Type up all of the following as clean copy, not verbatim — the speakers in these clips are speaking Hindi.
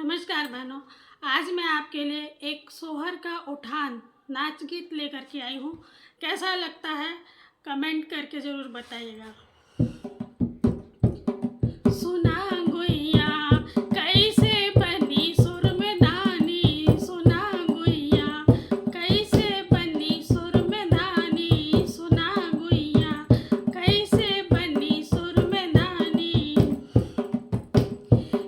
नमस्कार बहनों। आज मैं आपके लिए एक सोहर का उठान नाच गीत लेकर के आई हूँ। कैसा लगता है कमेंट करके ज़रूर बताइएगा। सुना गुइया कैसे बनी सुर में दानी, सुना गुइया कैसे बनी सुर में दानी, सुना गुइया कैसे बनी सुर में दानी।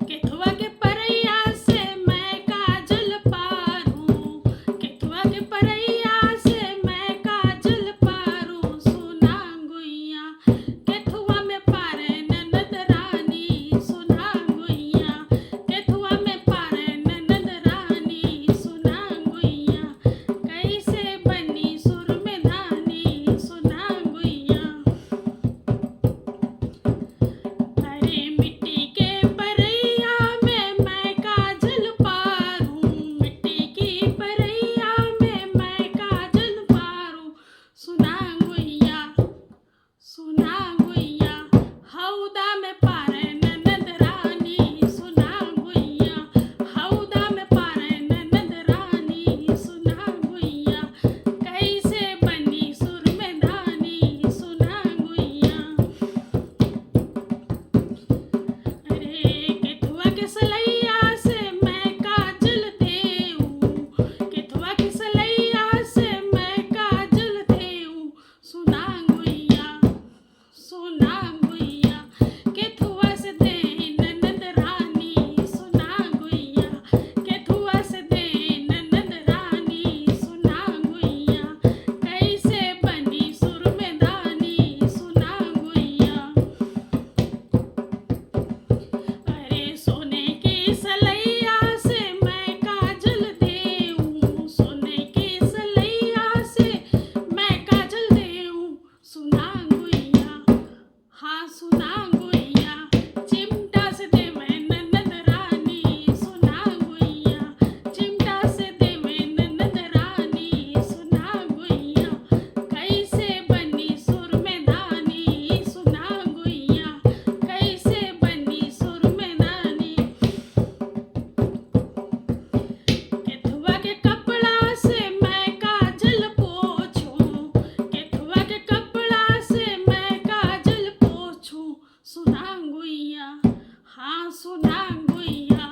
केथुआ के परैया से मैं काजल पारूं, केथुआ के परैया से मैं काजल पारूं, सुना गुइया केथुआ में पारे ननद रानी, सुना गुइया केथुआ में पारे ननद रानी, सुना गुइया कैसे बनी सुर में धानी, सुना गुइया। अरे मिट्टी के परैया में मैं काजल पारूं, मिट्टी की परैया में मैं काजल पारूं, सुना गुइया हौदा में पारे ननद रानी, सुना गुइया हौदा में पारे ननद रानी, सुना गुइया कैसे बनी सुर में धानी, सुना गुइया। अरे केथुआ के सलैया से मैं काजल देऊं, केथुआ के सलैया से मैं काजल देऊं, सुना गुइया केथुआ से दे ननद रानी, सुना गुइया केथुआ से दे ननद रानी, सुना गुइया कैसे बनी सुर में धानी, सुना गुइया। अरे सोने की सलैया से मैं काजल देऊं, सोने की सलैया से मैं काजल देऊं, सुना गुइया हाँ सुना गुइया चिमटा से दे मैं ननद रानी, सुना गुइया चिमटा से दे मैं ननद रानी, सुना गुइया कैसे बनी सुर में धानी, सुना गुइया कैसे बनी सुर में धानी। केथुआ के कपड़ा से मैं काजल पोछूं, केथुआ के कपड़ा से मैं काजल पोछूं, सुना गुइया हाँ सुना गुइया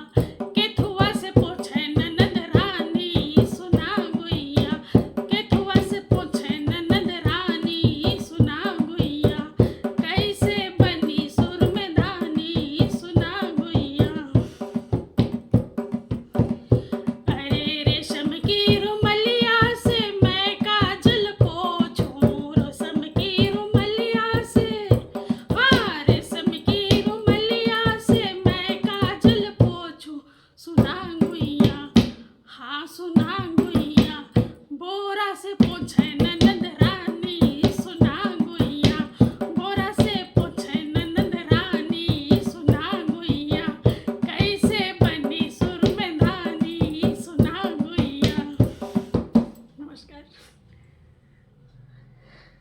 केथुआ से पोछे ननद रानी, सुना गुइया केथुआ से पोछे ननद रानी, सुना गुइया कैसे बनी सुर में धानी, सुना गुइया। अरे रेशम की रुमलिया से मैं काजल पोछूं, रेशम की रुमलिया से हाँ रेशम की रुमलिया से मैं काजल पोछूं, सुना गुइया हाँ सुना गुइया बोरा से पोछे